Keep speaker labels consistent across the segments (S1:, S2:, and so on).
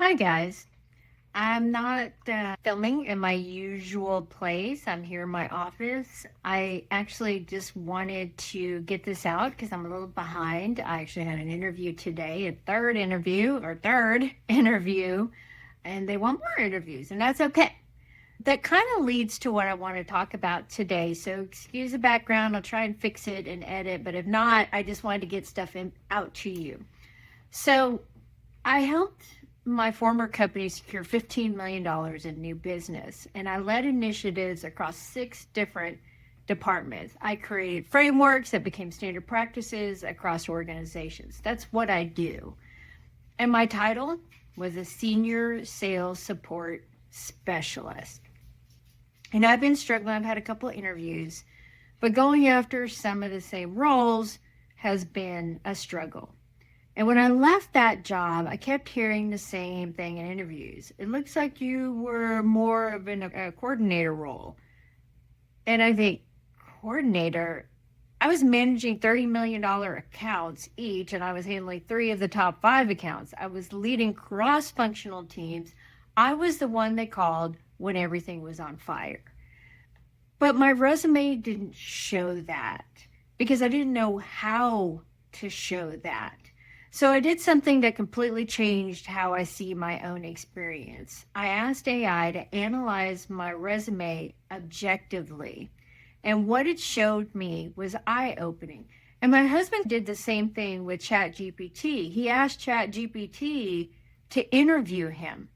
S1: Hi, guys. I'm not filming in my usual place. I'm here in my office. I actually just wanted to get this out because I'm a little behind. I actually had an interview today, a third interview, and they want more interviews, and that's okay. That kind of leads to what I want to talk about today. So, excuse the background. I'll try and fix it and edit, but if not, I just wanted to get stuff out to you. So, I helped my former company secure $15 million in new business, and I led initiatives across 6 different departments. I created frameworks that became standard practices across organizations. That's what I do. And my title was a senior sales support specialist. And I've been struggling. I've had a couple of interviews, but going after some of the same roles has been a struggle. And when I left that job, I kept hearing the same thing in interviews. It looks like you were more of a coordinator role. And I think, coordinator? I was managing $30 million accounts each, and I was handling 3 of the top 5 accounts. I was leading cross functional teams. I was the one they called when everything was on fire. But my resume didn't show that because I didn't know how to show that. So I did something that completely changed how I see my own experience. I asked AI to analyze my resume objectively, and what it showed me was eye-opening. And my husband did the same thing with ChatGPT. He asked ChatGPT to interview him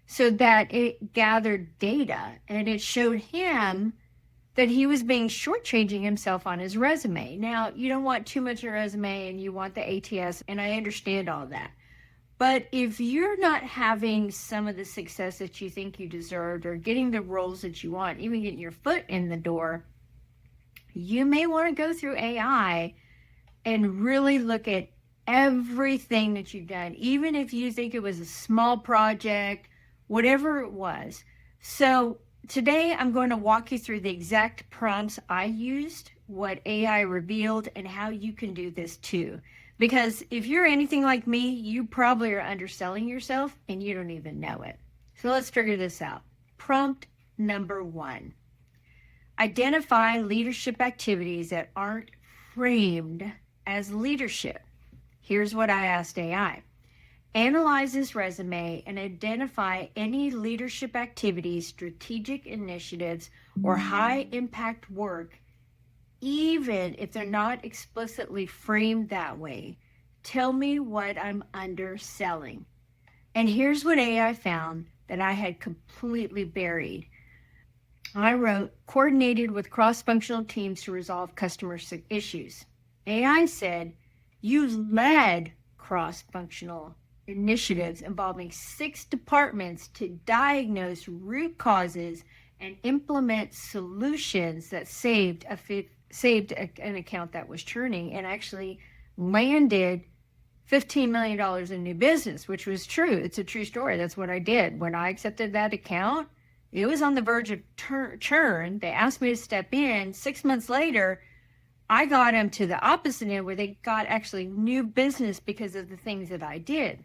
S1: so that it gathered data, and it showed him that he was being shortchanging himself on his resume. Now, you don't want too much of a resume and you want the ATS, and I understand all that. But if you're not having some of the success that you think you deserved or getting the roles that you want, even getting your foot in the door, you may want to go through AI and really look at everything that you've done, even if you think it was a small project, whatever it was. So today, I'm going to walk you through the exact prompts I used, what AI revealed, and how you can do this too. Because if you're anything like me, you probably are underselling yourself and you don't even know it. So let's figure this out. Prompt number 1. Identify leadership activities that aren't framed as leadership. Here's what I asked AI. Analyze this resume and identify any leadership activities, strategic initiatives, or high impact work, even if they're not explicitly framed that way. Tell me what I'm underselling. And here's what AI found that I had completely buried. I wrote, coordinated with cross-functional teams to resolve customer issues. AI said, you led cross-functional initiatives involving 6 departments to diagnose root causes and implement solutions that saved an account that was churning and actually landed $15 million in new business, which was true. It's a true story. That's what I did. When I accepted that account, it was on the verge of churn. They asked me to step in. 6 months later, I got them to the opposite end where they got actually new business because of the things that I did.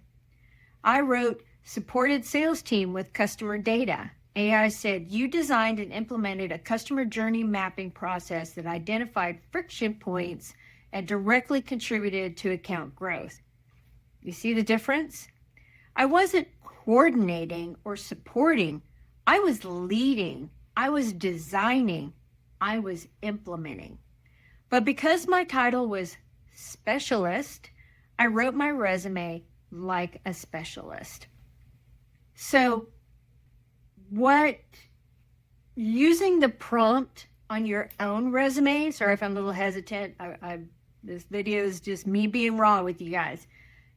S1: I wrote, supported sales team with customer data. AI said, you designed and implemented a customer journey mapping process that identified friction points and directly contributed to account growth. You see the difference? I wasn't coordinating or supporting. I was leading. I was designing. I was implementing. But because my title was specialist, I wrote my resume like a specialist. So using the prompt on your own resume, sorry if I'm a little hesitant, this video is just me being raw with you guys.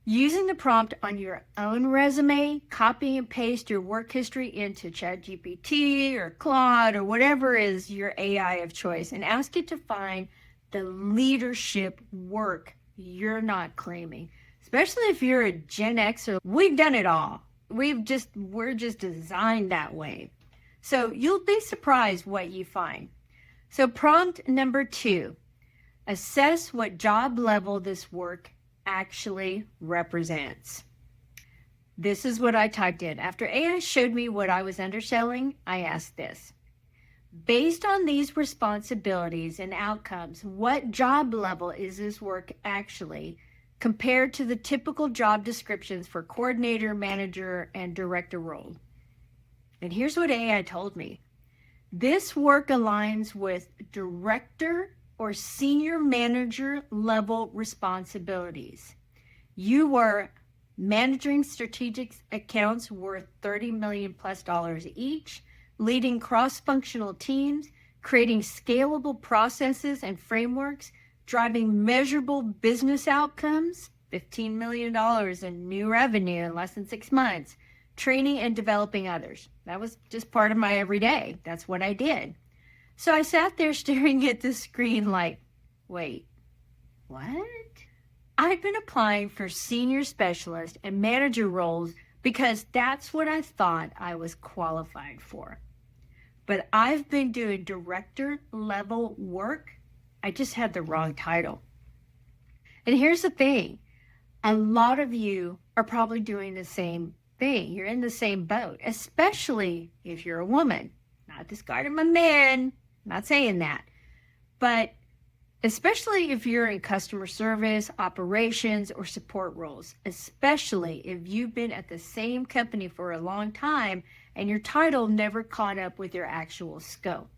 S1: Using the prompt on your own resume, copy and paste your work history into ChatGPT or Claude or whatever is your AI of choice, and ask it to find the leadership work you're not claiming. Especially if you're a Gen Xer, we've done it all. We're just designed that way. So you'll be surprised what you find. So prompt number 2, assess what job level this work actually represents. This is what I typed in. After AI showed me what I was underselling, I asked this. Based on these responsibilities and outcomes, what job level is this work actually compared to the typical job descriptions for coordinator, manager, and director role? And here's what AI told me. This work aligns with director or senior manager level responsibilities. You were managing strategic accounts worth $30 million plus each, leading cross-functional teams, creating scalable processes and frameworks, driving measurable business outcomes, $15 million in new revenue in less than 6 months, training and developing others. That was just part of my everyday. That's what I did. So I sat there staring at the screen like, wait, what? I've been applying for senior specialist and manager roles because that's what I thought I was qualified for. But I've been doing director level work. I just had the wrong title. And here's the thing. A lot of you are probably doing the same thing. You're in the same boat, especially if you're a woman. Not discarding my men, not saying that. But especially if you're in customer service, operations, or support roles, especially if you've been at the same company for a long time and your title never caught up with your actual scope.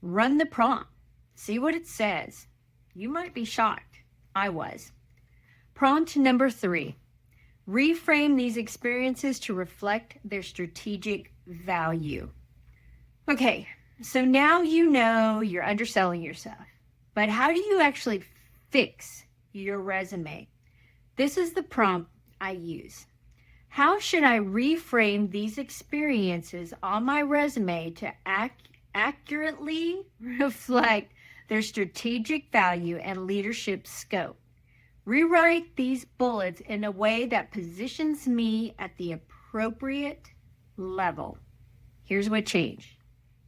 S1: Run the prompt. See what it says. You might be shocked. I was. Prompt number 3. Reframe these experiences to reflect their strategic value. Okay, so now you know you're underselling yourself. But how do you actually fix your resume? This is the prompt I use. How should I reframe these experiences on my resume to accurately reflect their strategic value and leadership scope? Rewrite these bullets in a way that positions me at the appropriate level. Here's what changed.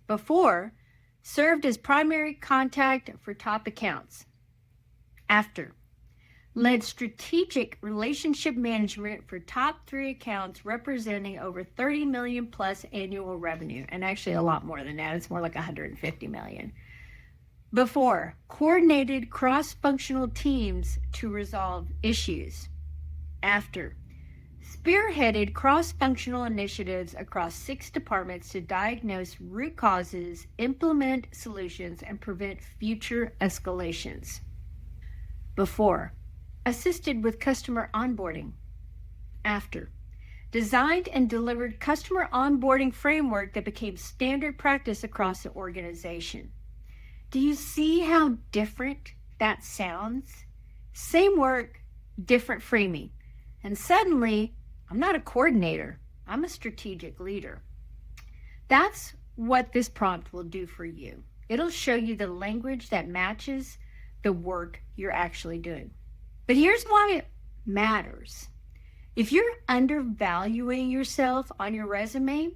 S1: Before, served as primary contact for top accounts. After, led strategic relationship management for top 3 accounts representing over 30 million plus annual revenue. And actually a lot more than that. It's more like 150 million. Before, coordinated cross-functional teams to resolve issues. After, spearheaded cross-functional initiatives across 6 departments to diagnose root causes, implement solutions, and prevent future escalations. Before, assisted with customer onboarding. After, designed and delivered customer onboarding framework that became standard practice across the organization. Do you see how different that sounds? Same work, different framing. And suddenly, I'm not a coordinator. I'm a strategic leader. That's what this prompt will do for you. It'll show you the language that matches the work you're actually doing. But here's why it matters. If you're undervaluing yourself on your resume,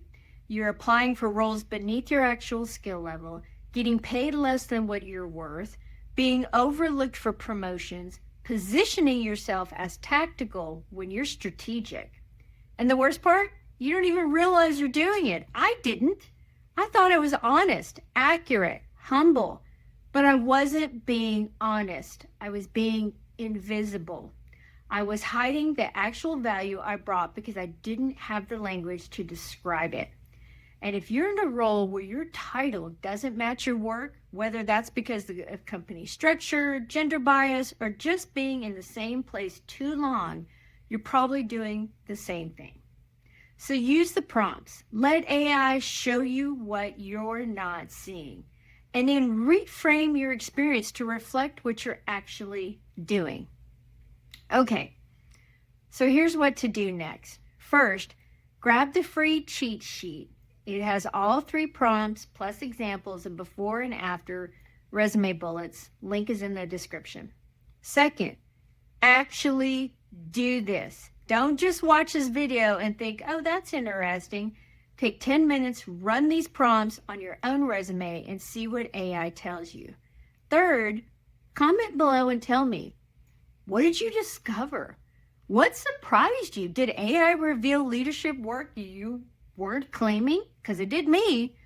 S1: you're applying for roles beneath your actual skill level, getting paid less than what you're worth, being overlooked for promotions, positioning yourself as tactical when you're strategic. And the worst part, you don't even realize you're doing it. I didn't. I thought I was honest, accurate, humble, but I wasn't being honest. I was being invisible. I was hiding the actual value I brought because I didn't have the language to describe it. And if you're in a role where your title doesn't match your work, whether that's because of company structure, gender bias, or just being in the same place too long, you're probably doing the same thing. So use the prompts. Let AI show you what you're not seeing. And then reframe your experience to reflect what you're actually doing. Okay, so here's what to do next. First, grab the free cheat sheet. It has all 3 prompts plus examples of before and after resume bullets. Link is in the description. Second, actually do this. Don't just watch this video and think, oh, that's interesting. Take 10 minutes, run these prompts on your own resume and see what AI tells you. Third, comment below and tell me, what did you discover? What surprised you? Did AI reveal leadership work you weren't claiming? Because it did me.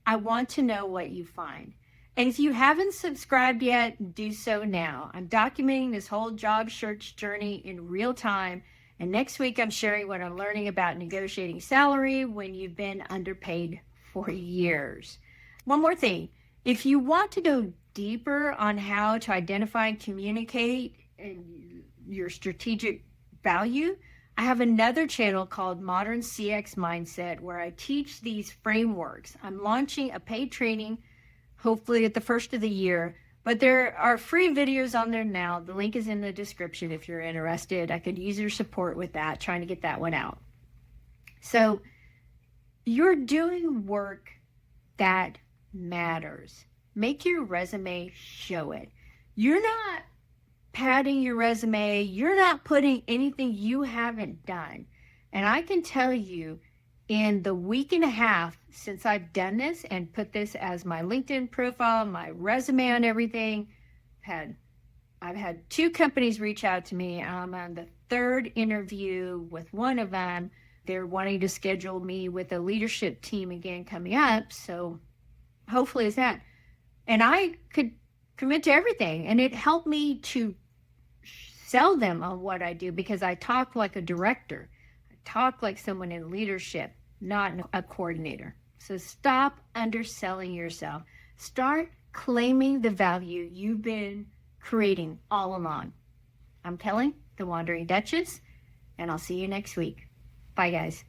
S1: I want to know what you find. And if you haven't subscribed yet, do so now. I'm documenting this whole job search journey in real time. And next week, I'm sharing what I'm learning about negotiating salary when you've been underpaid for years. One more thing. If you want to go deeper on how to identify and communicate your strategic value, I have another channel called Modern CX Mindset where I teach these frameworks. I'm launching a paid training, hopefully at the first of the year, but there are free videos on there now. The link is in the description if you're interested. I could use your support with that, trying to get that one out. So you're doing work that matters. Make your resume show it. You're not padding your resume. You're not putting anything you haven't done. And I can tell you, in the week and a half since I've done this and put this as my LinkedIn profile, my resume on everything, I've had 2 companies reach out to me. I'm on the 3rd interview with one of them. They're wanting to schedule me with a leadership team again coming up. So hopefully it's that. And I could commit to everything. And it helped me to sell them on what I do because I talk like a director. I talk like someone in leadership, not a coordinator. So stop underselling yourself. Start claiming the value you've been creating all along. I'm Kelly, the Wandering Duchess, and I'll see you next week. Bye, guys.